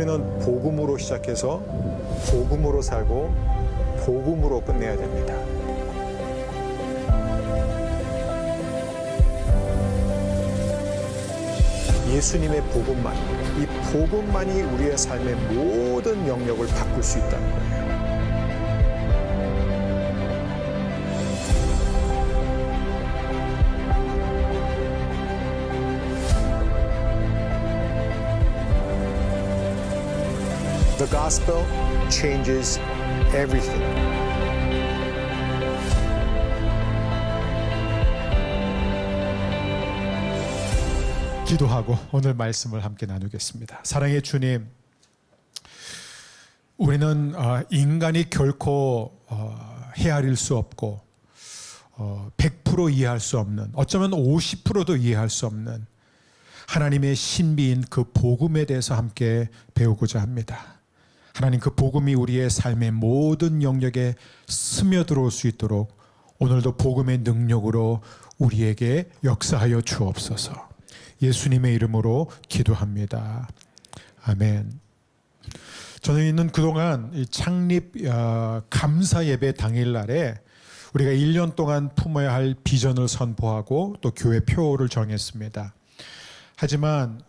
우리는 복음으로 시작해서 복음으로 살고 복음으로 끝내야 됩니다. 예수님의 복음만, 이 복음만이 우리의 삶의 모든 영역을 바꿀 수 있다는 거예요. The gospel changes everything. 기도하고 오늘 말씀을 함께 나누겠습니다. 사랑의 주님, 우리는 인간이 결코 헤아릴 수 없고 100% 이해할 수 없는, 어쩌면 50%도 이해할 수 없는 하나님의 신비인 그 복음에 대해서 함께 배우고자 합니다. 하나님, 그 복음이 우리의 삶의 모든 영역에 스며들어올 수 있도록 오늘도 복음의 능력으로 우리에게 역사하여 주옵소서. 예수님의 이름으로 기도합니다. 아멘. 저희는 그동안 창립 감사 예배 당일날에 우리가 1년 동안 품어야 할 비전을 선포하고 또 교회 표를 정했습니다. 하지만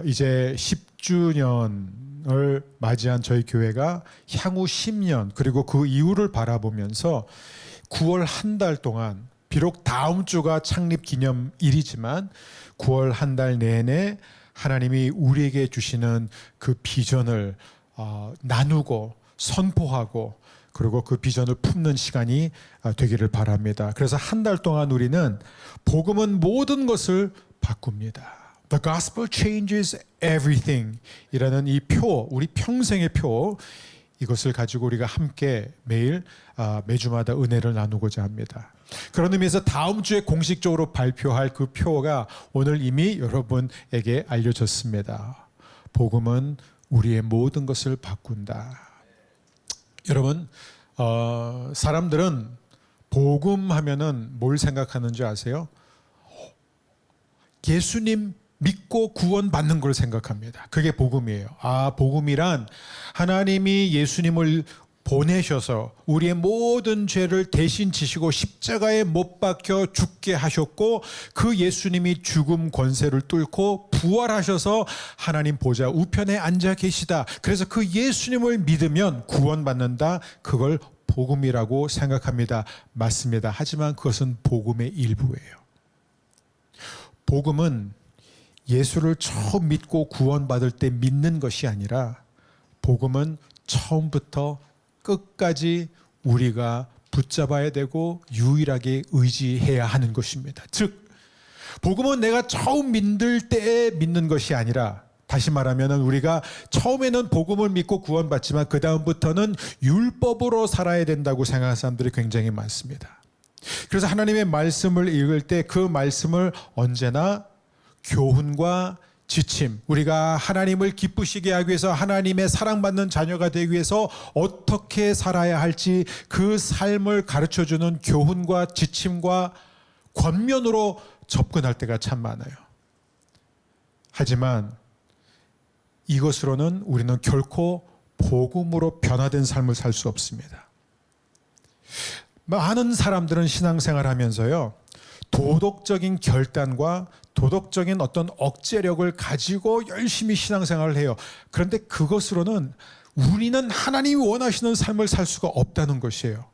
이제 10주년을 맞이한 저희 교회가 향후 10년 그리고 그 이후를 바라보면서 9월 한 달 동안, 비록 다음 주가 창립 기념일이지만 9월 한 달 내내 하나님이 우리에게 주시는 그 비전을 나누고 선포하고 그리고 그 비전을 품는 시간이 되기를 바랍니다. 그래서 한 달 동안 우리는 복음은 모든 것을 바꿉니다. The gospel changes everything 이라는 이 표, 우리 평생의 표, 이것을 가지고 우리가 함께 매일 매주마다 은혜를 나누고자 합니다. 그런 의미에서 다음 주에 공식적으로 발표할 그 표가 오늘 이미 여러분에게 알려졌습니다. 복음은 우리의 모든 것을 바꾼다. 여러분, 사람들은 복음 하면은 뭘 생각하는지 아세요? 예수님 믿고 구원받는 걸 생각합니다. 그게 복음이에요. 복음이란 하나님이 예수님을 보내셔서 우리의 모든 죄를 대신 지시고 십자가에 못 박혀 죽게 하셨고, 그 예수님이 죽음 권세를 뚫고 부활하셔서 하나님 보좌 우편에 앉아 계시다. 그래서 그 예수님을 믿으면 구원받는다. 그걸 복음이라고 생각합니다. 맞습니다. 하지만 그것은 복음의 일부예요. 복음은 예수를 처음 믿고 구원받을 때 믿는 것이 아니라, 복음은 처음부터 끝까지 우리가 붙잡아야 되고 유일하게 의지해야 하는 것입니다. 즉, 복음은 내가 처음 믿을 때에 믿는 것이 아니라, 다시 말하면 우리가 처음에는 복음을 믿고 구원받지만 그 다음부터는 율법으로 살아야 된다고 생각하는 사람들이 굉장히 많습니다. 그래서 하나님의 말씀을 읽을 때 그 말씀을 언제나 교훈과 지침, 우리가 하나님을 기쁘시게 하기 위해서, 하나님의 사랑받는 자녀가 되기 위해서 어떻게 살아야 할지 그 삶을 가르쳐주는 교훈과 지침과 권면으로 접근할 때가 참 많아요. 하지만 이것으로는 우리는 결코 복음으로 변화된 삶을 살 수 없습니다. 많은 사람들은 신앙생활 하면서요, 도덕적인 결단과 도덕적인 어떤 억제력을 가지고 열심히 신앙생활을 해요. 그런데 그것으로는 우리는 하나님이 원하시는 삶을 살 수가 없다는 것이에요.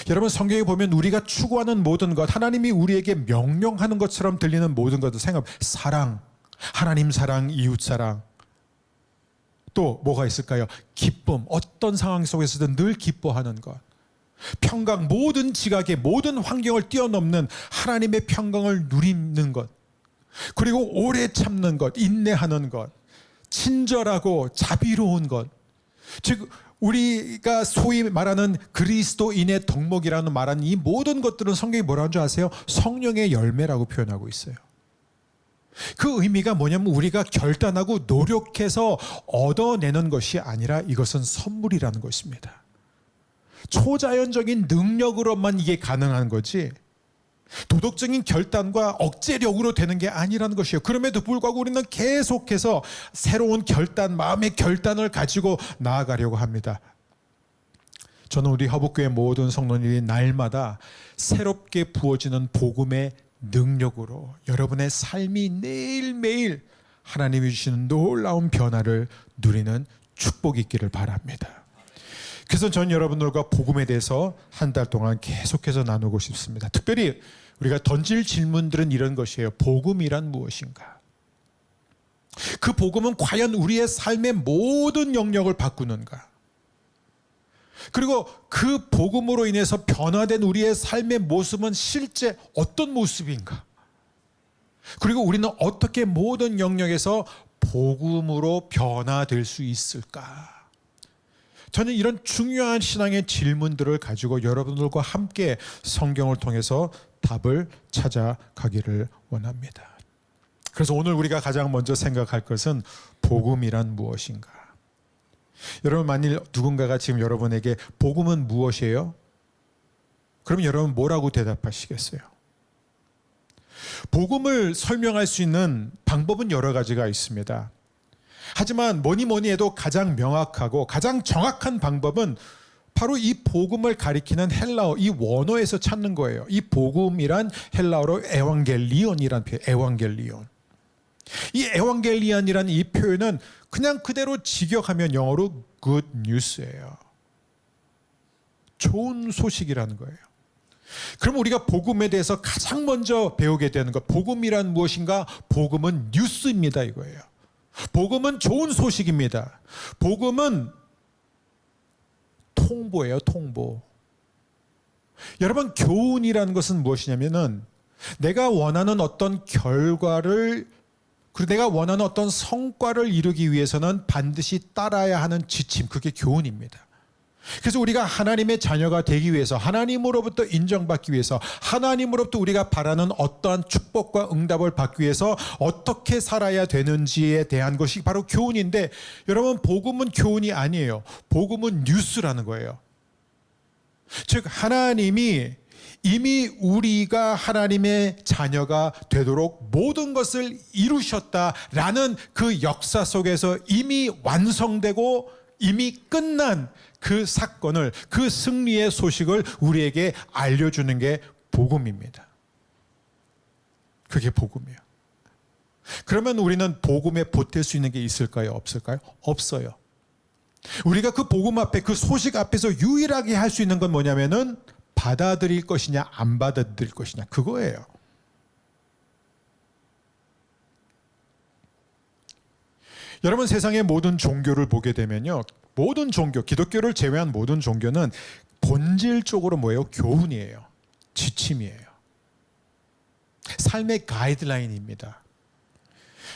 여러분, 성경에 보면 우리가 추구하는 모든 것, 하나님이 우리에게 명령하는 것처럼 들리는 모든 것을 사랑, 하나님 사랑, 이웃 사랑, 또 뭐가 있을까요? 기쁨, 어떤 상황 속에서든 늘 기뻐하는 것, 평강, 모든 지각의 모든 환경을 뛰어넘는 하나님의 평강을 누리는 것, 그리고 오래 참는 것, 인내하는 것, 친절하고 자비로운 것, 즉 우리가 소위 말하는 그리스도인의 덕목이라는 말하는 이 모든 것들은 성경이 뭐라는 줄 아세요? 성령의 열매라고 표현하고 있어요. 그 의미가 뭐냐면 우리가 결단하고 노력해서 얻어내는 것이 아니라 이것은 선물이라는 것입니다. 초자연적인 능력으로만 이게 가능한 거지, 도덕적인 결단과 억제력으로 되는 게 아니라는 것이에요. 그럼에도 불구하고 우리는 계속해서 새로운 결단, 마음의 결단을 가지고 나아가려고 합니다. 저는 우리 화북교회 모든 성도님이 날마다 새롭게 부어지는 복음의 능력으로 여러분의 삶이 매일매일 하나님이 주시는 놀라운 변화를 누리는 축복이 있기를 바랍니다. 그래서 전 여러분들과 복음에 대해서 한 달 동안 계속해서 나누고 싶습니다. 특별히 우리가 던질 질문들은 이런 것이에요. 복음이란 무엇인가? 그 복음은 과연 우리의 삶의 모든 영역을 바꾸는가? 그리고 그 복음으로 인해서 변화된 우리의 삶의 모습은 실제 어떤 모습인가? 그리고 우리는 어떻게 모든 영역에서 복음으로 변화될 수 있을까? 저는 이런 중요한 신앙의 질문들을 가지고 여러분들과 함께 성경을 통해서 답을 찾아가기를 원합니다. 그래서 오늘 우리가 가장 먼저 생각할 것은 복음이란 무엇인가? 여러분, 만일 누군가가 지금 여러분에게 복음은 무엇이에요? 그럼 여러분 뭐라고 대답하시겠어요? 복음을 설명할 수 있는 방법은 여러 가지가 있습니다. 하지만 뭐니 해도 가장 명확하고 가장 정확한 방법은 바로 이 복음을 가리키는 헬라어, 이 원어에서 찾는 거예요. 이 복음이란 헬라어로 에반겔리온이란 표현, 에반겔리온. 이 에반겔리온이라는 이 표현은 그냥 그대로 직역하면 영어로 good news예요. 좋은 소식이라는 거예요. 그럼 우리가 복음에 대해서 가장 먼저 배우게 되는 것, 복음이란 무엇인가? 복음은 뉴스입니다, 이거예요. 복음은 좋은 소식입니다. 복음은 통보예요, 통보. 여러분, 교훈이라는 것은 무엇이냐면은 내가 원하는 어떤 결과를, 그리고 내가 원하는 어떤 성과를 이루기 위해서는 반드시 따라야 하는 지침, 그게 교훈입니다. 그래서 우리가 하나님의 자녀가 되기 위해서, 하나님으로부터 인정받기 위해서, 하나님으로부터 우리가 바라는 어떠한 축복과 응답을 받기 위해서 어떻게 살아야 되는지에 대한 것이 바로 교훈인데, 여러분, 복음은 교훈이 아니에요. 복음은 뉴스라는 거예요. 즉, 하나님이 이미 우리가 하나님의 자녀가 되도록 모든 것을 이루셨다라는 그 역사 속에서 이미 완성되고 이미 끝난 그 사건을, 그 승리의 소식을 우리에게 알려주는 게 복음입니다. 그게 복음이에요. 그러면 우리는 복음에 보탤 수 있는 게 있을까요? 없을까요? 없어요. 우리가 그 복음 앞에, 그 소식 앞에서 유일하게 할 수 있는 건 뭐냐면은 받아들일 것이냐 안 받아들일 것이냐, 그거예요. 여러분, 세상의 모든 종교를 보게 되면요, 모든 종교, 기독교를 제외한 모든 종교는 본질적으로 뭐예요? 교훈이에요. 지침이에요. 삶의 가이드라인입니다.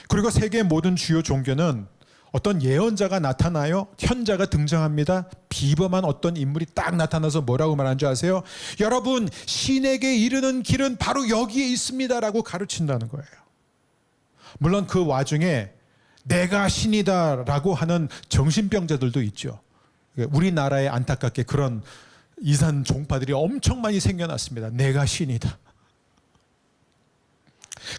그리고 세계의 모든 주요 종교는 어떤 예언자가 나타나요. 현자가 등장합니다. 비범한 어떤 인물이 딱 나타나서 뭐라고 말하는 줄 아세요? 여러분, 신에게 이르는 길은 바로 여기에 있습니다라고 가르친다는 거예요. 물론 그 와중에 내가 신이다라고 하는 정신병자들도 있죠. 우리나라에 안타깝게 그런 이산 종파들이 엄청 많이 생겨났습니다. 내가 신이다.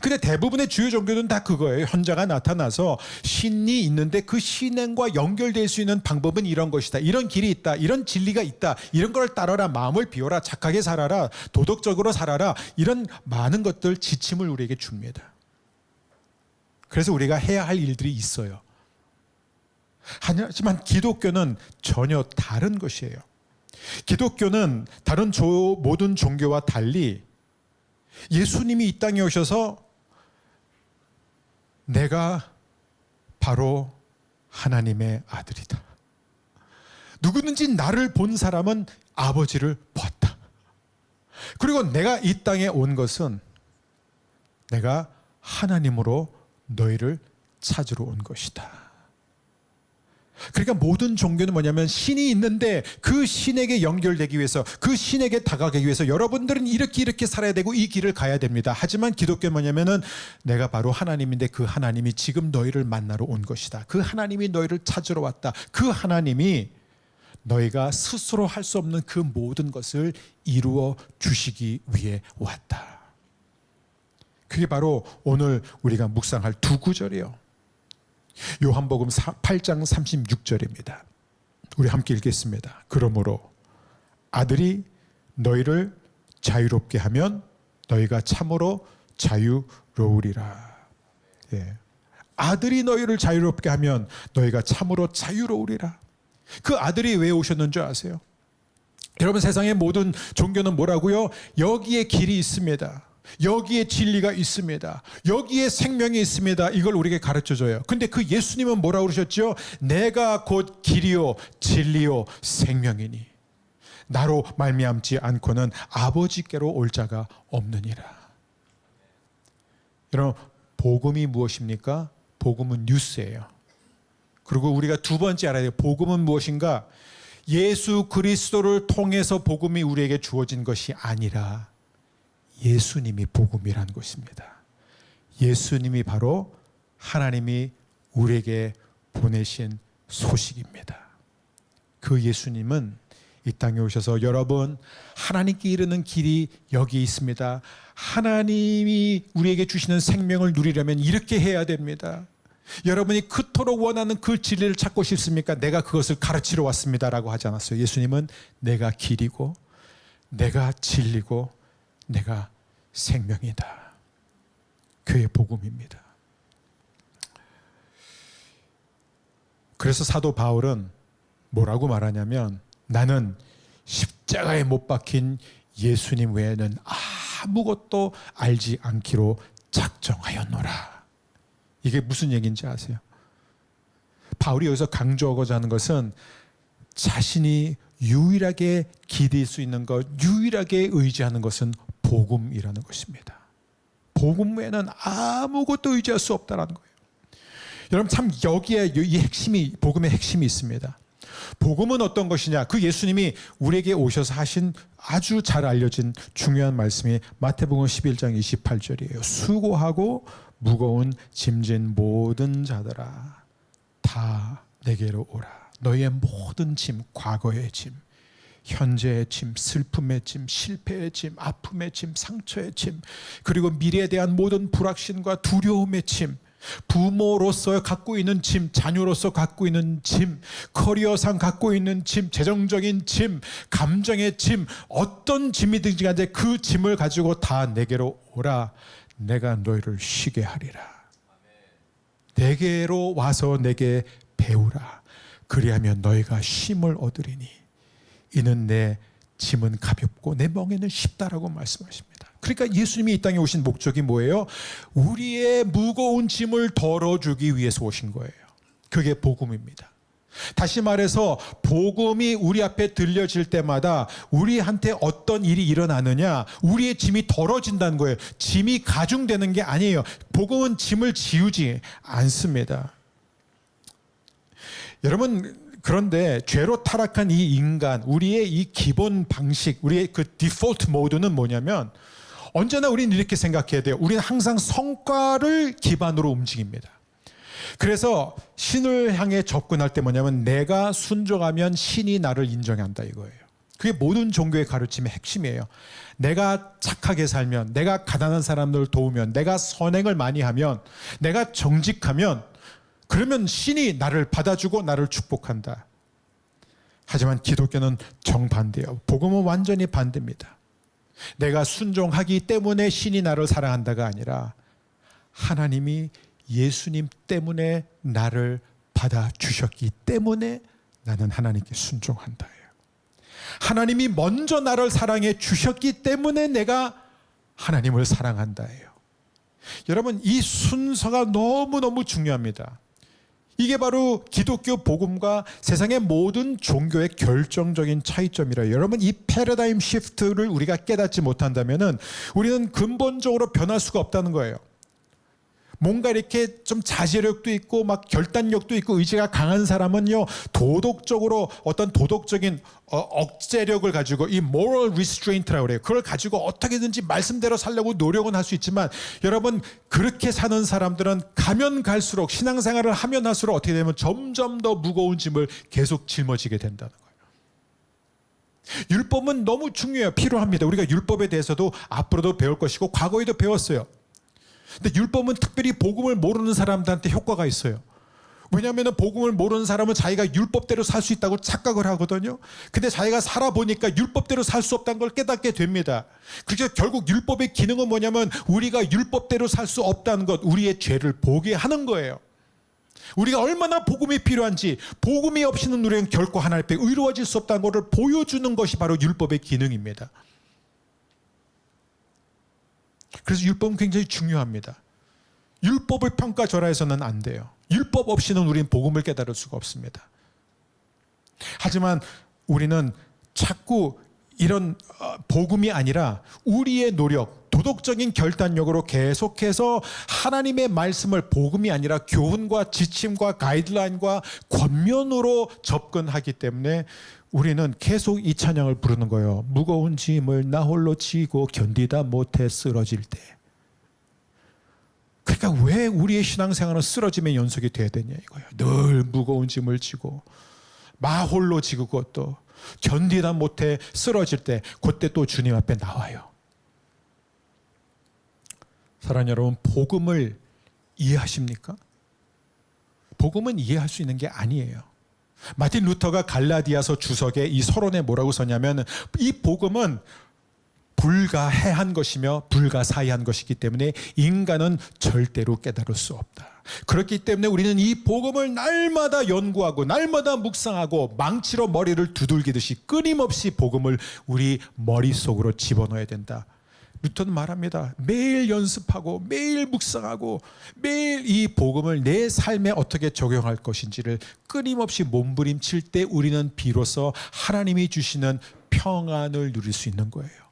근데 대부분의 주요 종교는 다 그거예요. 현자가 나타나서 신이 있는데 그 신과 연결될 수 있는 방법은 이런 것이다. 이런 길이 있다. 이런 진리가 있다. 이런 걸 따라라. 마음을 비워라. 착하게 살아라. 도덕적으로 살아라. 이런 많은 것들, 지침을 우리에게 줍니다. 그래서 우리가 해야 할 일들이 있어요. 하지만 기독교는 전혀 다른 것이에요. 기독교는 다른 모든 종교와 달리 예수님이 이 땅에 오셔서 내가 바로 하나님의 아들이다. 누구든지 나를 본 사람은 아버지를 보았다. 그리고 내가 이 땅에 온 것은 내가 하나님으로 너희를 찾으러 온 것이다. 그러니까 모든 종교는 뭐냐면 신이 있는데 그 신에게 연결되기 위해서, 그 신에게 다가가기 위해서 여러분들은 이렇게 살아야 되고 이 길을 가야 됩니다. 하지만 기독교는 뭐냐면은 내가 바로 하나님인데 그 하나님이 지금 너희를 만나러 온 것이다. 그 하나님이 너희를 찾으러 왔다. 그 하나님이 너희가 스스로 할 수 없는 그 모든 것을 이루어 주시기 위해 왔다. 그게 바로 오늘 우리가 묵상할 두 구절이에요. 요한복음 8장 36절입니다. 우리 함께 읽겠습니다. 그러므로 아들이 너희를 자유롭게 하면 너희가 참으로 자유로우리라. 예. 아들이 너희를 자유롭게 하면 너희가 참으로 자유로우리라. 그 아들이 왜 오셨는 줄 아세요? 여러분, 세상의 모든 종교는 뭐라고요? 여기에 길이 있습니다. 여기에 진리가 있습니다. 여기에 생명이 있습니다. 이걸 우리에게 가르쳐줘요. 근데 그 예수님은 뭐라고 그러셨죠? 내가 곧 길이요 진리요 생명이니 나로 말미암지 않고는 아버지께로 올 자가 없느니라. 여러분, 복음이 무엇입니까? 복음은 뉴스예요. 그리고 우리가 두 번째 알아야 돼요. 복음은 무엇인가? 예수 그리스도를 통해서 복음이 우리에게 주어진 것이 아니라 예수님이 복음이라는 것입니다. 예수님이 바로 하나님이 우리에게 보내신 소식입니다. 그 예수님은 이 땅에 오셔서 여러분, 하나님께 이르는 길이 여기 있습니다. 하나님이 우리에게 주시는 생명을 누리려면 이렇게 해야 됩니다. 여러분이 그토록 원하는 그 진리를 찾고 싶습니까? 내가 그것을 가르치러 왔습니다라고 하지 않았어요. 예수님은 내가 길이고 내가 진리고 내가 생명이다. 그의 복음입니다. 그래서 사도 바울은 뭐라고 말하냐면 나는 십자가에 못 박힌 예수님 외에는 아무것도 알지 않기로 작정하였노라. 이게 무슨 얘기인지 아세요? 바울이 여기서 강조하고자 하는 것은 자신이 유일하게 기댈 수 있는 것, 유일하게 의지하는 것은 복음이라는 것입니다. 복음 외에는 아무것도 의지할 수 없다는 거예요. 여러분, 참 여기에 이 핵심이, 복음의 핵심이 있습니다. 복음은 어떤 것이냐? 그 예수님이 우리에게 오셔서 하신 아주 잘 알려진 중요한 말씀이 마태복음 11장 28절이에요. 수고하고 무거운 짐진 모든 자들아 다 내게로 오라. 너희의 모든 짐, 과거의 짐, 현재의 짐, 슬픔의 짐, 실패의 짐, 아픔의 짐, 상처의 짐, 그리고 미래에 대한 모든 불확신과 두려움의 짐, 부모로서 갖고 있는 짐, 자녀로서 갖고 있는 짐, 커리어상 갖고 있는 짐, 재정적인 짐, 감정의 짐, 어떤 짐이든지 간에 그 짐을 가지고 다 내게로 오라. 내가 너희를 쉬게 하리라. 내게로 와서 내게 배우라. 그리하면 너희가 쉼을 얻으리니 이는 내 짐은 가볍고 내 멍에는 쉽다라고 말씀하십니다. 그러니까 예수님이 이 땅에 오신 목적이 뭐예요? 우리의 무거운 짐을 덜어주기 위해서 오신 거예요. 그게 복음입니다. 다시 말해서 복음이 우리 앞에 들려질 때마다 우리한테 어떤 일이 일어나느냐, 우리의 짐이 덜어진다는 거예요. 짐이 가중되는 게 아니에요. 복음은 짐을 지우지 않습니다. 여러분, 그런데 죄로 타락한 이 인간, 우리의 이 기본 방식, 우리의 그 디폴트 모드는 뭐냐면 언제나 우리는 이렇게 생각해야 돼요. 우리는 항상 성과를 기반으로 움직입니다. 그래서 신을 향해 접근할 때 뭐냐면 내가 순종하면 신이 나를 인정한다 이거예요. 그게 모든 종교의 가르침의 핵심이에요. 내가 착하게 살면, 내가 가난한 사람들을 도우면, 내가 선행을 많이 하면, 내가 정직하면 그러면 신이 나를 받아주고 나를 축복한다. 하지만 기독교는 정반대예요. 복음은 완전히 반대입니다. 내가 순종하기 때문에 신이 나를 사랑한다가 아니라 하나님이 예수님 때문에 나를 받아주셨기 때문에 나는 하나님께 순종한다예요. 하나님이 먼저 나를 사랑해 주셨기 때문에 내가 하나님을 사랑한다예요. 여러분, 이 순서가 너무너무 중요합니다. 이게 바로 기독교 복음과 세상의 모든 종교의 결정적인 차이점이라요. 여러분, 이 패러다임 시프트를 우리가 깨닫지 못한다면 우리는 근본적으로 변할 수가 없다는 거예요. 뭔가 이렇게 좀 자제력도 있고 막 결단력도 있고 의지가 강한 사람은요, 도덕적으로 어떤 도덕적인 억제력을 가지고 이 moral restraint라고 그래요. 그걸 가지고 어떻게든지 말씀대로 살려고 노력은 할 수 있지만 여러분, 그렇게 사는 사람들은 가면 갈수록, 신앙생활을 하면 할수록 어떻게 되면 점점 더 무거운 짐을 계속 짊어지게 된다는 거예요. 율법은 너무 중요해요. 필요합니다. 우리가 율법에 대해서도 앞으로도 배울 것이고 과거에도 배웠어요. 근데 율법은 특별히 복음을 모르는 사람들한테 효과가 있어요. 왜냐하면 복음을 모르는 사람은 자기가 율법대로 살 수 있다고 착각을 하거든요. 근데 자기가 살아보니까 율법대로 살 수 없다는 걸 깨닫게 됩니다. 그래서 결국 율법의 기능은 뭐냐면 우리가 율법대로 살 수 없다는 것, 우리의 죄를 보게 하는 거예요. 우리가 얼마나 복음이 필요한지, 복음이 없이는 우리는 결코 하나님 앞에 의로워질 수 없다는 것을 보여주는 것이 바로 율법의 기능입니다. 그래서 율법은 굉장히 중요합니다. 율법을 평가절하해서는 안 돼요. 율법 없이는 우리는 복음을 깨달을 수가 없습니다. 하지만 우리는 자꾸 이런 복음이 아니라 우리의 노력, 도덕적인 결단력으로 계속해서 하나님의 말씀을 복음이 아니라 교훈과 지침과 가이드라인과 권면으로 접근하기 때문에 우리는 계속 이 찬양을 부르는 거예요. 무거운 짐을 나 홀로 지고 견디다 못해 쓰러질 때. 그러니까 왜 우리의 신앙생활은 쓰러짐의 연속이 돼야 되냐 이거예요. 늘 무거운 짐을 지고 나 홀로 지고 그것도 견디다 못해 쓰러질 때 그때 또 주님 앞에 나와요. 사랑하는 여러분, 복음을 이해하십니까? 복음은 이해할 수 있는 게 아니에요. 마틴 루터가 갈라디아서 주석에 이 서론에 뭐라고 썼냐면 이 복음은 불가해한 것이며 불가사의한 것이기 때문에 인간은 절대로 깨달을 수 없다. 그렇기 때문에 우리는 이 복음을 날마다 연구하고 날마다 묵상하고 망치로 머리를 두들기듯이 끊임없이 복음을 우리 머릿속으로 집어넣어야 된다. 루터는 말합니다. 매일 연습하고 매일 묵상하고 매일 이 복음을 내 삶에 어떻게 적용할 것인지를 끊임없이 몸부림칠 때 우리는 비로소 하나님이 주시는 평안을 누릴 수 있는 거예요.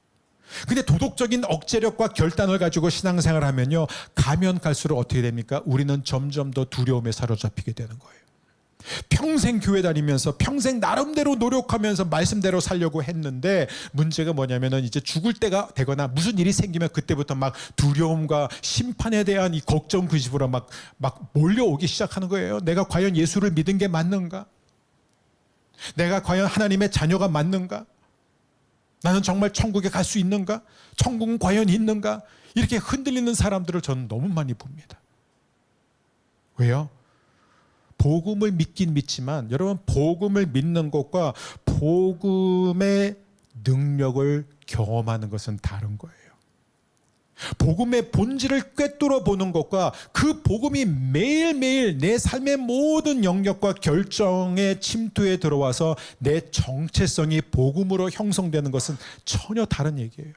근데 도덕적인 억제력과 결단을 가지고 신앙생활을 하면요, 가면 갈수록 어떻게 됩니까? 우리는 점점 더 두려움에 사로잡히게 되는 거예요. 평생 교회 다니면서 평생 나름대로 노력하면서 말씀대로 살려고 했는데 문제가 뭐냐면은 이제 죽을 때가 되거나 무슨 일이 생기면 그때부터 막 두려움과 심판에 대한 이 걱정 그 집으로 막 몰려오기 시작하는 거예요. 내가 과연 예수를 믿은 게 맞는가? 내가 과연 하나님의 자녀가 맞는가? 나는 정말 천국에 갈 수 있는가? 천국은 과연 있는가? 이렇게 흔들리는 사람들을 저는 너무 많이 봅니다. 왜요? 복음을 믿긴 믿지만 여러분, 복음을 믿는 것과 복음의 능력을 경험하는 것은 다른 거예요. 복음의 본질을 꿰뚫어 보는 것과 그 복음이 매일매일 내 삶의 모든 영역과 결정의 침투에 들어와서 내 정체성이 복음으로 형성되는 것은 전혀 다른 얘기예요.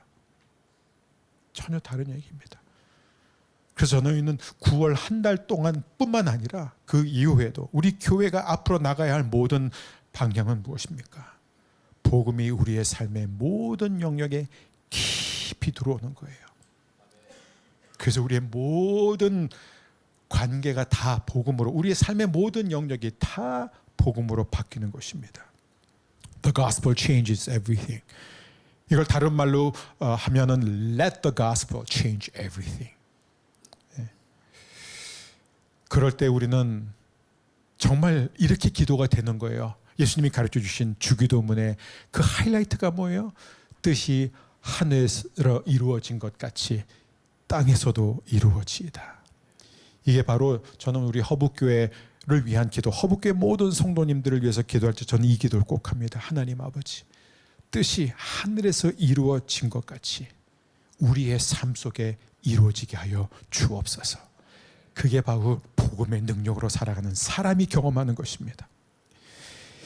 전혀 다른 얘기입니다. 그래서 저는 9월 한 달 동안 뿐만 아니라 그 이후에도 우리 교회가 앞으로 나가야 할 모든 방향은 무엇입니까? 복음이 우리의 삶의 모든 영역에 깊이 들어오는 거예요. 그래서 우리의 모든 관계가 다 복음으로, 우리의 삶의 모든 영역이 다 복음으로 바뀌는 것입니다. The gospel changes everything. 이걸 다른 말로 하면은 let the gospel change everything. 그럴 때 우리는 정말 이렇게 기도가 되는 거예요. 예수님이 가르쳐 주신 주기도문의 그 하이라이트가 뭐예요? 뜻이 하늘에서 이루어진 것 같이 땅에서도 이루어지이다. 이게 바로 저는 우리 허북교회를 위한 기도, 허북교회 모든 성도님들을 위해서 기도할 때 저는 이 기도를 꼭 합니다. 하나님 아버지, 뜻이 하늘에서 이루어진 것 같이 우리의 삶 속에 이루어지게 하여 주옵소서. 그게 바로 복음의 능력으로 살아가는 사람이 경험하는 것입니다.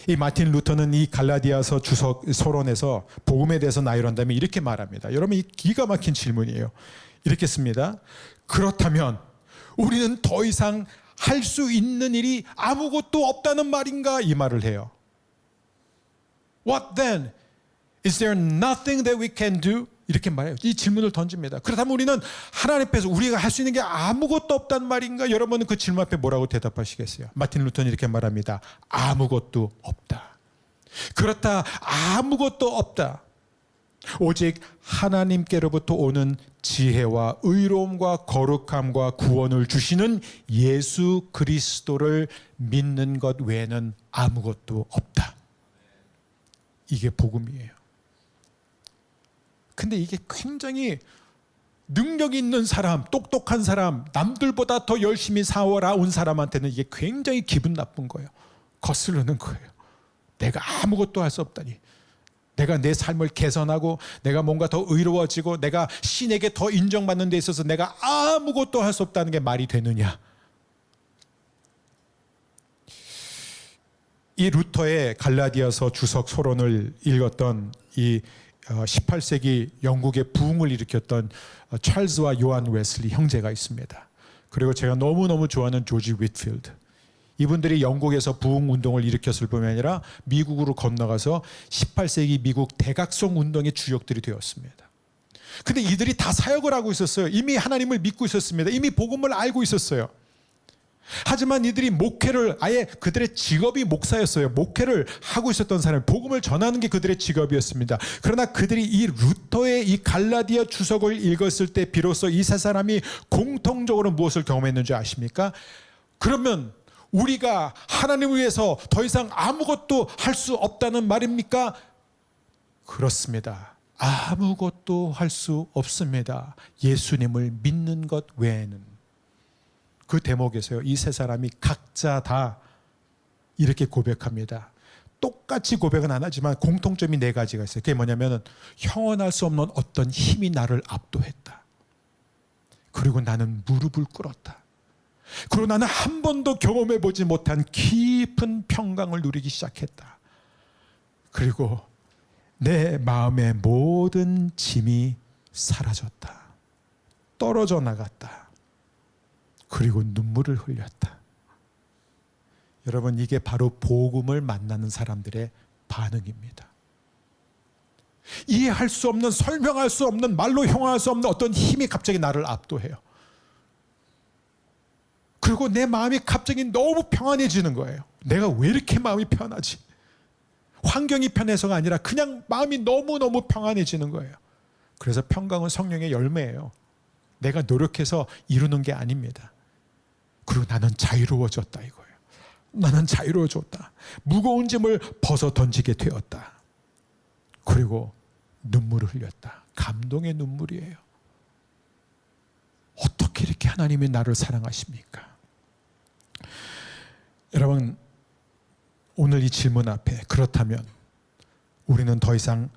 이 마틴 루터는 이 갈라디아서 주석 서론에서 복음에 대해서 나열한다면 이렇게 말합니다. 여러분, 이 기가 막힌 질문이에요. 이렇게 씁니다. 그렇다면 우리는 더 이상 할 수 있는 일이 아무것도 없다는 말인가? 이 말을 해요. What then? Is there nothing that we can do? 이렇게 말해요. 이 질문을 던집니다. 그렇다면 우리는 하나님 앞에서 우리가 할 수 있는 게 아무것도 없단 말인가? 여러분은 그 질문 앞에 뭐라고 대답하시겠어요? 마틴 루터는 이렇게 말합니다. 아무것도 없다. 그렇다, 아무것도 없다. 오직 하나님께로부터 오는 지혜와 의로움과 거룩함과 구원을 주시는 예수 그리스도를 믿는 것 외에는 아무것도 없다. 이게 복음이에요. 근데 이게 굉장히 능력 있는 사람, 똑똑한 사람, 남들보다 더 열심히 살아온 사람한테는 이게 굉장히 기분 나쁜 거예요. 거스르는 거예요. 내가 아무것도 할 수 없다니. 내가 내 삶을 개선하고 내가 뭔가 더 의로워지고 내가 신에게 더 인정받는 데 있어서 내가 아무것도 할 수 없다는 게 말이 되느냐. 이 루터의 갈라디아서 주석 소론을 읽었던 이 18세기 영국의 부흥을 일으켰던 찰스와 요한 웨슬리 형제가 있습니다. 그리고 제가 너무너무 좋아하는 조지 윗필드. 이분들이 영국에서 부흥 운동을 일으켰을 뿐만 아니라 미국으로 건너가서 18세기 미국 대각성 운동의 주역들이 되었습니다. 근데 이들이 다 사역을 하고 있었어요. 이미 하나님을 믿고 있었습니다. 이미 복음을 알고 있었어요. 하지만 이들이 목회를 아예 그들의 직업이 목사였어요. 목회를 하고 있었던 사람, 복음을 전하는 게 그들의 직업이었습니다. 그러나 그들이 이 루터의 이 갈라디아 주석을 읽었을 때 비로소 이 세 사람이 공통적으로 무엇을 경험했는지 아십니까? 그러면 우리가 하나님을 위해서 더 이상 아무것도 할 수 없다는 말입니까? 그렇습니다. 아무것도 할 수 없습니다. 예수님을 믿는 것 외에는. 그 대목에서요, 이 세 사람이 각자 다 이렇게 고백합니다. 똑같이 고백은 안 하지만 공통점이 네 가지가 있어요. 그게 뭐냐면 형언할 수 없는 어떤 힘이 나를 압도했다. 그리고 나는 무릎을 꿇었다. 그리고 나는 한 번도 경험해보지 못한 깊은 평강을 누리기 시작했다. 그리고 내 마음의 모든 짐이 사라졌다. 떨어져 나갔다. 그리고 눈물을 흘렸다. 여러분, 이게 바로 복음을 만나는 사람들의 반응입니다. 이해할 수 없는, 설명할 수 없는, 말로 형용할 수 없는 어떤 힘이 갑자기 나를 압도해요. 그리고 내 마음이 갑자기 너무 평안해지는 거예요. 내가 왜 이렇게 마음이 편하지? 환경이 편해서가 아니라 그냥 마음이 너무너무 평안해지는 거예요. 그래서 평강은 성령의 열매예요. 내가 노력해서 이루는 게 아닙니다. 그리고 나는 자유로워졌다 이거예요. 나는 자유로워졌다. 무거운 짐을 벗어 던지게 되었다. 그리고 눈물을 흘렸다. 감동의 눈물이에요. 어떻게 이렇게 하나님이 나를 사랑하십니까? 여러분, 오늘 이 질문 앞에 그렇다면 우리는 더 이상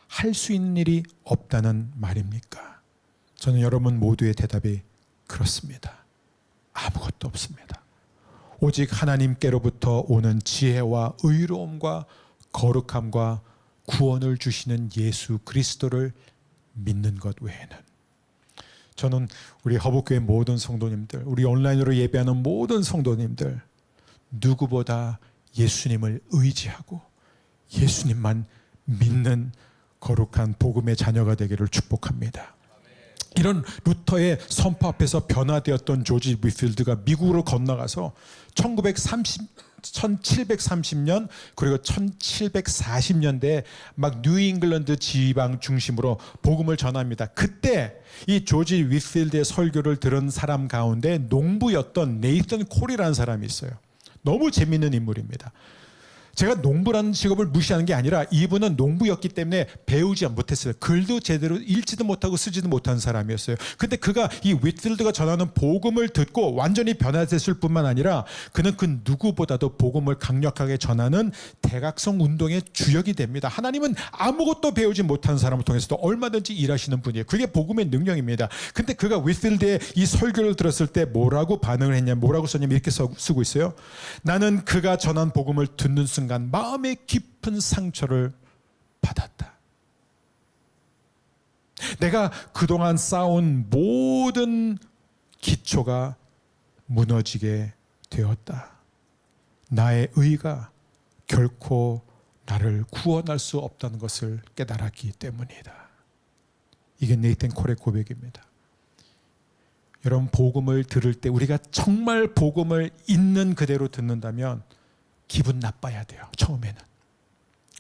할 수 있는 일이 없다는 말입니까? 저는 여러분 모두의 대답이 그렇습니다. 아무것도 없습니다. 오직 하나님께로부터 오는 지혜와 의로움과 거룩함과 구원을 주시는 예수 그리스도를 믿는 것 외에는. 저는 우리 허복교회 모든 성도님들, 우리 온라인으로 예배하는 모든 성도님들, 누구보다 예수님을 의지하고 예수님만 믿는 거룩한 복음의 자녀가 되기를 축복합니다. 이런 루터의 선포 앞에서 변화되었던 조지 윗필드가 미국으로 건너가서 1730년 그리고 1740년대에 막 뉴잉글랜드 지방 중심으로 복음을 전합니다. 그때 이 조지 윗필드의 설교를 들은 사람 가운데 농부였던 네이선 콜이라는 사람이 있어요. 너무 재미있는 인물입니다. 제가 농부라는 직업을 무시하는 게 아니라 이분은 농부였기 때문에 배우지 못했어요. 글도 제대로 읽지도 못하고 쓰지도 못한 사람이었어요. 근데 그가 이 윗필드가 전하는 복음을 듣고 완전히 변화됐을 뿐만 아니라 그는 그 누구보다도 복음을 강력하게 전하는 대각성 운동의 주역이 됩니다. 하나님은 아무것도 배우지 못한 사람을 통해서도 얼마든지 일하시는 분이에요. 그게 복음의 능력입니다. 근데 그가 윗필드의 이 설교를 들었을 때 뭐라고 반응을 했냐, 뭐라고 썼냐면 이렇게 쓰고 있어요. 나는 그가 전한 복음을 듣는 순간 마음의 깊은 상처를 받았다. 내가 그동안 쌓아온 모든 기초가 무너지게 되었다. 나의 의가 결코 나를 구원할 수 없다는 것을 깨달았기 때문이다. 이게 네이선 콜의 고백입니다. 여러분, 복음을 들을 때 우리가 정말 복음을 있는 그대로 듣는다면 기분 나빠야 돼요. 처음에는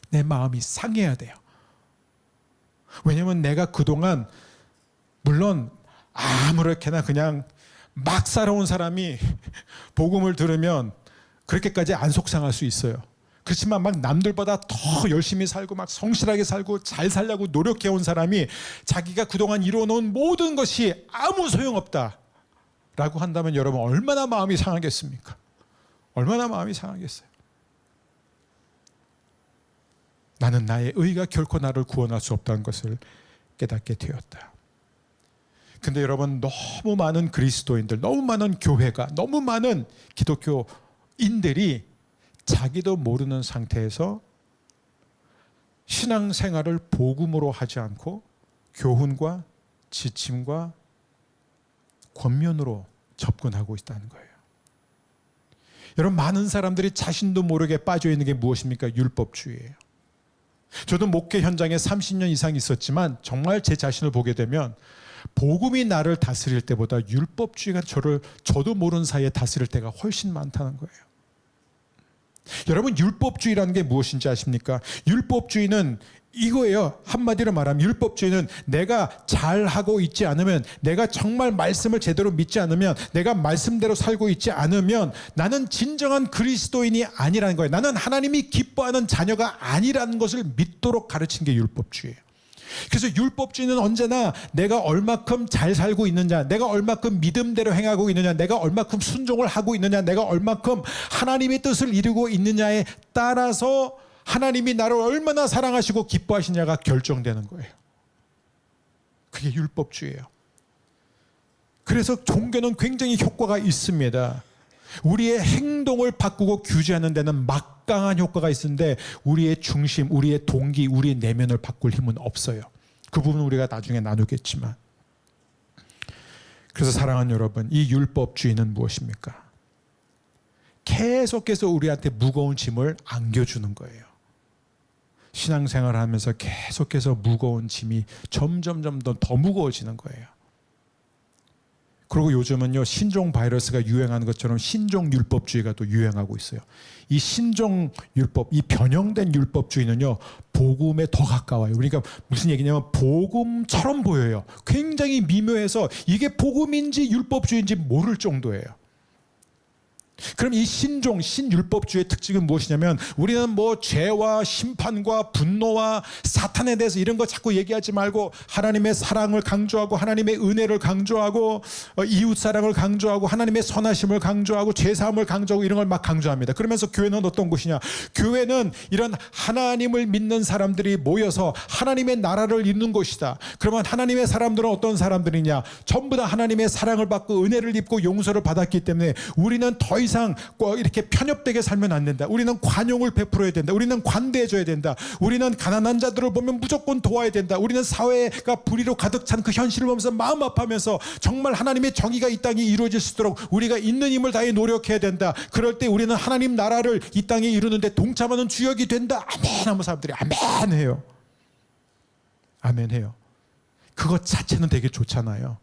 내 마음이 상해야 돼요. 왜냐하면 내가 그동안 물론 아무렇게나 그냥 막 살아온 사람이 복음을 들으면 그렇게까지 안 속상할 수 있어요. 그렇지만 막 남들보다 더 열심히 살고 막 성실하게 살고 잘 살려고 노력해온 사람이 자기가 그동안 이뤄놓은 모든 것이 아무 소용없다 라고 한다면 여러분 얼마나 마음이 상하겠습니까? 얼마나 마음이 상하겠어요. 나는 나의 의가 결코 나를 구원할 수 없다는 것을 깨닫게 되었다. 근데 여러분 너무 많은 그리스도인들, 너무 많은 교회가, 너무 많은 기독교인들이 자기도 모르는 상태에서 신앙생활을 복음으로 하지 않고 교훈과 지침과 권면으로 접근하고 있다는 거예요. 여러분 많은 사람들이 자신도 모르게 빠져 있는 게 무엇입니까? 율법주의예요. 저도 목회 현장에 30년 이상 있었지만 정말 제 자신을 보게 되면 복음이 나를 다스릴 때보다 율법주의가 저도 모르는 사이에 다스릴 때가 훨씬 많다는 거예요. 여러분 율법주의라는 게 무엇인지 아십니까? 율법주의는 이거예요. 한마디로 말하면 율법주의는 내가 잘하고 있지 않으면, 내가 정말 말씀을 제대로 믿지 않으면, 내가 말씀대로 살고 있지 않으면 나는 진정한 그리스도인이 아니라는 거예요. 나는 하나님이 기뻐하는 자녀가 아니라는 것을 믿도록 가르친 게 율법주의예요. 그래서 율법주의는 언제나 내가 얼마큼 잘 살고 있느냐, 내가 얼마큼 믿음대로 행하고 있느냐, 내가 얼마큼 순종을 하고 있느냐, 내가 얼마큼 하나님의 뜻을 이루고 있느냐에 따라서 하나님이 나를 얼마나 사랑하시고 기뻐하시냐가 결정되는 거예요. 그게 율법주의예요. 그래서 종교는 굉장히 효과가 있습니다. 우리의 행동을 바꾸고 규제하는 데는 막강한 효과가 있는데 우리의 중심, 우리의 동기, 우리의 내면을 바꿀 힘은 없어요. 그 부분은 우리가 나중에 나누겠지만. 그래서 사랑하는 여러분, 이 율법주의는 무엇입니까? 계속해서 우리한테 무거운 짐을 안겨주는 거예요. 신앙생활을 하면서 계속해서 무거운 짐이 점점 더 무거워지는 거예요. 그리고 요즘은요, 신종 바이러스가 유행하는 것처럼 신종 율법주의가 또 유행하고 있어요. 이 신종 율법, 이 변형된 율법주의는요, 복음에 더 가까워요. 그러니까 무슨 얘기냐면 복음처럼 보여요. 굉장히 미묘해서 이게 복음인지 율법주의인지 모를 정도예요. 그럼 이 신율법주의의 특징은 무엇이냐면 우리는 뭐 죄와 심판과 분노와 사탄에 대해서 이런 거 자꾸 얘기하지 말고 하나님의 사랑을 강조하고 하나님의 은혜를 강조하고 이웃사랑을 강조하고 하나님의 선하심을 강조하고 죄사함을 강조하고 이런 걸 막 강조합니다. 그러면서 교회는 어떤 곳이냐? 교회는 이런 하나님을 믿는 사람들이 모여서 하나님의 나라를 잇는 곳이다. 그러면 하나님의 사람들은 어떤 사람들이냐? 전부 다 하나님의 사랑을 받고 은혜를 입고 용서를 받았기 때문에 우리는 더 이상 이렇게 편협되게 살면 안 된다. 우리는 관용을 베풀어야 된다. 우리는 관대해져야 된다. 우리는 가난한 자들을 보면 무조건 도와야 된다. 우리는 사회가 불의로 가득 찬 그 현실을 보면서 마음 아파하면서 정말 하나님의 정의가 이 땅에 이루어질 수 있도록 우리가 있는 힘을 다해 노력해야 된다. 그럴 때 우리는 하나님 나라를 이 땅에 이루는데 동참하는 주역이 된다. 아멘 하면 사람들이 아멘 해요. 아멘 해요. 그것 자체는 되게 좋잖아요.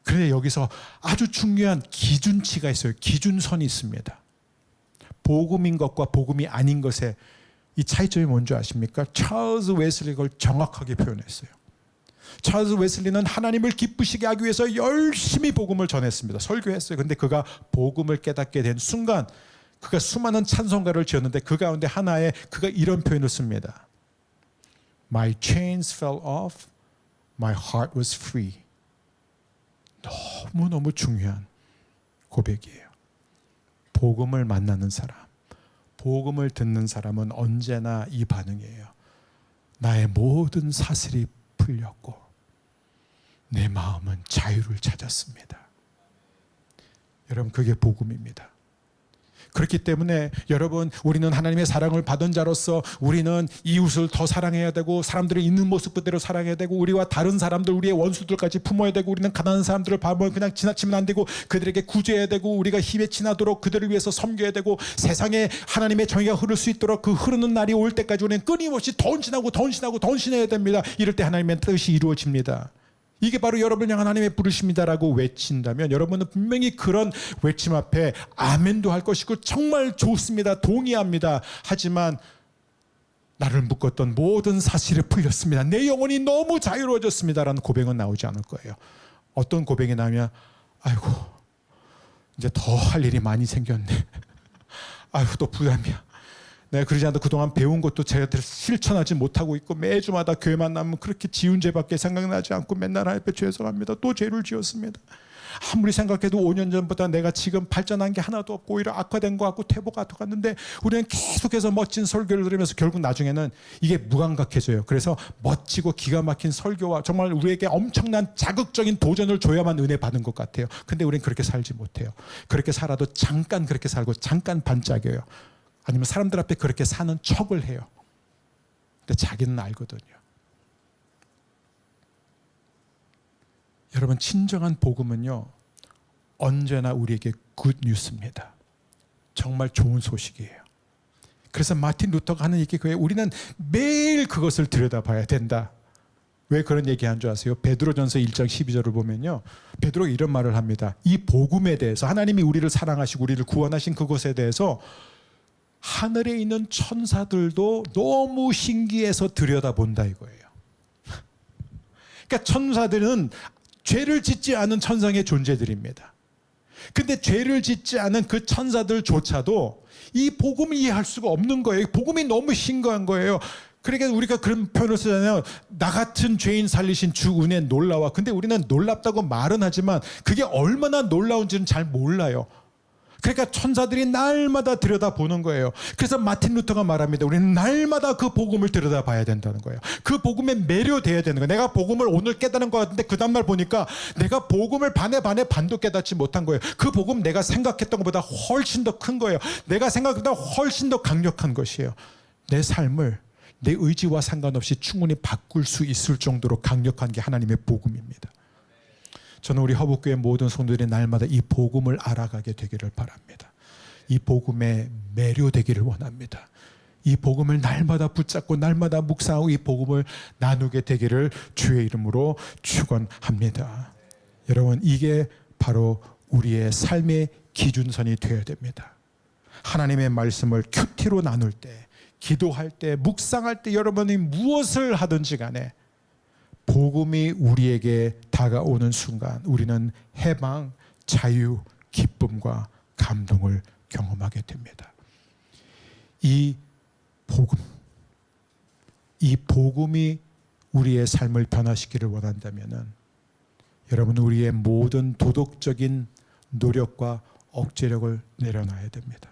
그런데 여기서 아주 중요한 기준치가 있어요. 기준선이 있습니다. 복음인 것과 복음이 아닌 것의 이 차이점이 뭔지 아십니까? 찰스 웨슬리가 그걸 정확하게 표현했어요. 찰스 웨슬리는 하나님을 기쁘시게 하기 위해서 열심히 복음을 전했습니다. 설교했어요. 그런데 그가 복음을 깨닫게 된 순간 그가 수많은 찬송가를 지었는데 그 가운데 하나에 그가 이런 표현을 씁니다. My chains fell off, my heart was free. 너무너무 중요한 고백이에요. 복음을 만나는 사람, 복음을 듣는 사람은 언제나 이 반응이에요. 나의 모든 사슬이 풀렸고 내 마음은 자유를 찾았습니다. 여러분, 그게 복음입니다. 그렇기 때문에 여러분, 우리는 하나님의 사랑을 받은 자로서 우리는 이웃을 더 사랑해야 되고 사람들을 있는 모습 그대로 사랑해야 되고 우리와 다른 사람들, 우리의 원수들까지 품어야 되고 우리는 가난한 사람들을 봐보면 그냥 지나치면 안 되고 그들에게 구제해야 되고 우리가 힘에 지나도록 그들을 위해서 섬겨야 되고 세상에 하나님의 정의가 흐를 수 있도록 그 흐르는 날이 올 때까지 우리는 끊임없이 더 헌신해야 됩니다. 이럴 때 하나님의 뜻이 이루어집니다. 이게 바로 여러분을 향한 하나님의 부르심이다라고 외친다면 여러분은 분명히 그런 외침 앞에 아멘도 할 것이고 정말 좋습니다. 동의합니다. 하지만 나를 묶었던 모든 사실이 풀렸습니다. 내 영혼이 너무 자유로워졌습니다라는 고백은 나오지 않을 거예요. 어떤 고백이 나오면 아이고 이제 더 할 일이 많이 생겼네. 아유 또 부담이야. 내가 그러지 않아도 그동안 배운 것도 제가 실천하지 못하고 있고 매주마다 교회 만나면 그렇게 지은 죄밖에 생각나지 않고 맨날 하나님 앞에 죄송합니다. 또 죄를 지었습니다. 아무리 생각해도 5년 전보다 내가 지금 발전한 게 하나도 없고 오히려 악화된 것 같고 퇴보가 더 갔는데 우리는 계속해서 멋진 설교를 들으면서 결국 나중에는 이게 무감각해져요. 그래서 멋지고 기가 막힌 설교와 정말 우리에게 엄청난 자극적인 도전을 줘야만 은혜 받은 것 같아요. 근데 우리는 그렇게 살지 못해요. 그렇게 살아도 잠깐 그렇게 살고 잠깐 반짝여요. 아니면 사람들 앞에 그렇게 사는 척을 해요. 근데 자기는 알거든요. 여러분 진정한 복음은요 언제나 우리에게 굿뉴스입니다. 정말 좋은 소식이에요. 그래서 마틴 루터가 하는 얘기 그거예요. 우리는 매일 그것을 들여다봐야 된다. 왜 그런 얘기한 줄 아세요? 베드로전서 1장 12절을 보면요 베드로가 이런 말을 합니다. 이 복음에 대해서 하나님이 우리를 사랑하시고 우리를 구원하신 그것에 대해서 하늘에 있는 천사들도 너무 신기해서 들여다본다 이거예요. 그러니까 천사들은 죄를 짓지 않은 천상의 존재들입니다. 근데 죄를 짓지 않은 그 천사들조차도 이 복음을 이해할 수가 없는 거예요. 복음이 너무 신기한 거예요. 그러니까 우리가 그런 표현을 쓰잖아요. 나 같은 죄인 살리신 주 은혜 놀라워. 근데 우리는 놀랍다고 말은 하지만 그게 얼마나 놀라운지는 잘 몰라요. 그러니까 천사들이 날마다 들여다보는 거예요. 그래서 마틴 루터가 말합니다. 우리는 날마다 그 복음을 들여다봐야 된다는 거예요. 그 복음에 매료돼야 되는 거예요. 내가 복음을 오늘 깨달은 것 같은데 그 다음날 보니까 내가 복음을 반도 깨닫지 못한 거예요. 그 복음 내가 생각했던 것보다 훨씬 더 큰 거예요. 내가 생각했던 것보다 훨씬 더 강력한 것이에요. 내 삶을 내 의지와 상관없이 충분히 바꿀 수 있을 정도로 강력한 게 하나님의 복음입니다. 저는 우리 허북교회 모든 성도들이 날마다 이 복음을 알아가게 되기를 바랍니다. 이 복음에 매료되기를 원합니다. 이 복음을 날마다 붙잡고 날마다 묵상하고 이 복음을 나누게 되기를 주의 이름으로 축원합니다. 여러분 이게 바로 우리의 삶의 기준선이 되어야 됩니다. 하나님의 말씀을 큐티로 나눌 때, 기도할 때, 묵상할 때 여러분이 무엇을 하든지 간에 복음이 우리에게 다가오는 순간 우리는 해방, 자유, 기쁨과 감동을 경험하게 됩니다. 이 복음이 우리의 삶을 변화시키기를 원한다면 여러분 우리의 모든 도덕적인 노력과 억제력을 내려놔야 됩니다.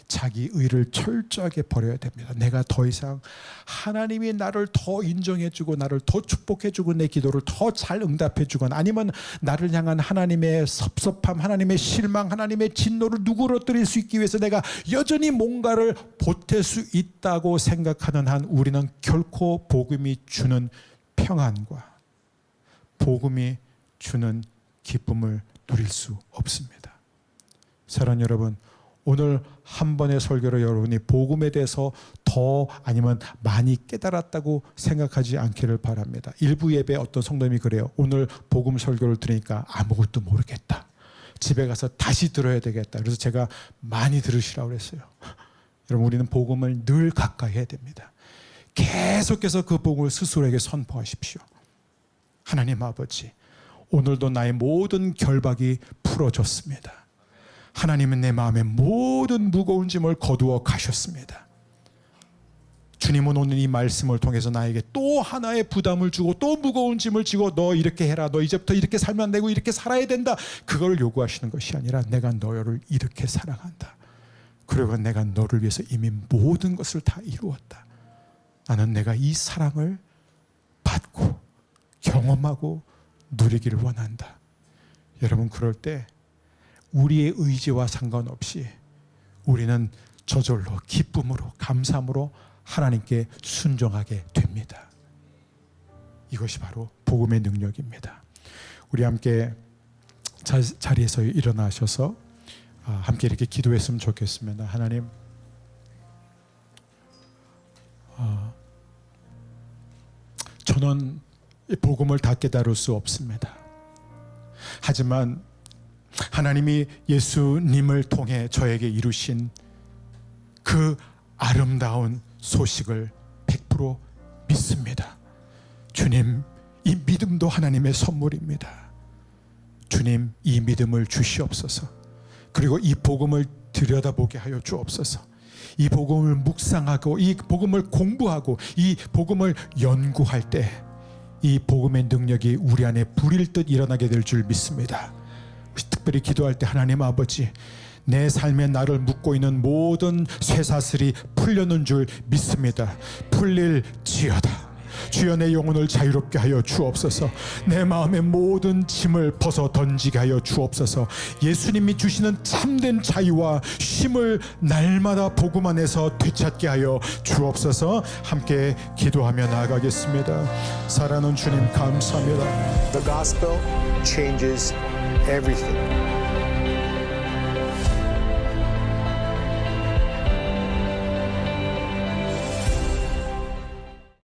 자기 의를 철저하게 버려야 됩니다. 내가 더 이상 하나님이 나를 더 인정해주고 나를 더 축복해주고 내 기도를 더 잘 응답해주거나 아니면 나를 향한 하나님의 섭섭함, 하나님의 실망, 하나님의 진노를 누그러뜨릴 수 있기 위해서 내가 여전히 뭔가를 보탤 수 있다고 생각하는 한 우리는 결코 복음이 주는 평안과 복음이 주는 기쁨을 누릴 수 없습니다. 사랑하는 여러분, 오늘 한 번의 설교로 여러분이 복음에 대해서 더 아니면 많이 깨달았다고 생각하지 않기를 바랍니다. 일부 예배 어떤 성도님이 그래요. 오늘 복음 설교를 들으니까 아무것도 모르겠다. 집에 가서 다시 들어야 되겠다. 그래서 제가 많이 들으시라고 그랬어요. 여러분 우리는 복음을 늘 가까이 해야 됩니다. 계속해서 그 복음을 스스로에게 선포하십시오. 하나님 아버지, 오늘도 나의 모든 결박이 풀어졌습니다. 하나님은 내 마음의 모든 무거운 짐을 거두어 가셨습니다. 주님은 오늘 이 말씀을 통해서 나에게 또 하나의 부담을 주고 또 무거운 짐을 지고 너 이렇게 해라, 너 이제부터 이렇게 살면 안 되고 이렇게 살아야 된다, 그걸 요구하시는 것이 아니라 내가 너를 이렇게 사랑한다. 그리고 내가 너를 위해서 이미 모든 것을 다 이루었다. 나는 내가 이 사랑을 받고 경험하고 누리기를 원한다. 여러분 그럴 때 우리의 의지와 상관없이 우리는 저절로 기쁨으로 감사함으로 하나님께 순종하게 됩니다. 이것이 바로 복음의 능력입니다. 우리 함께 자리에서 일어나셔서 함께 이렇게 기도했으면 좋겠습니다. 하나님, 저는 이 복음을 다 깨달을 수 없습니다. 하지만 하나님이 예수님을 통해 저에게 이루신 그 아름다운 소식을 100% 믿습니다. 주님, 이 믿음도 하나님의 선물입니다. 주님, 이 믿음을 주시옵소서. 그리고 이 복음을 들여다보게 하여 주옵소서. 이 복음을 묵상하고 이 복음을 공부하고 이 복음을 연구할 때 이 복음의 능력이 우리 안에 불일 듯 일어나게 될 줄 믿습니다. 특별히 기도할 때 하나님 아버지, 내 삶에 나를 묶고 있는 모든 쇠사슬이 풀려는 줄 믿습니다. 풀릴지어다. 주여, 내 영혼을 자유롭게 하여 주옵소서. 내 마음의 모든 짐을 벗어 던지게 하여 주옵소서. 예수님이 주시는 참된 자유와 쉼을 날마다 복음 안에서 되찾게 하여 주옵소서. 함께 기도하며 나아가겠습니다. 사랑하는 주님 감사합니다. The gospel changes everything.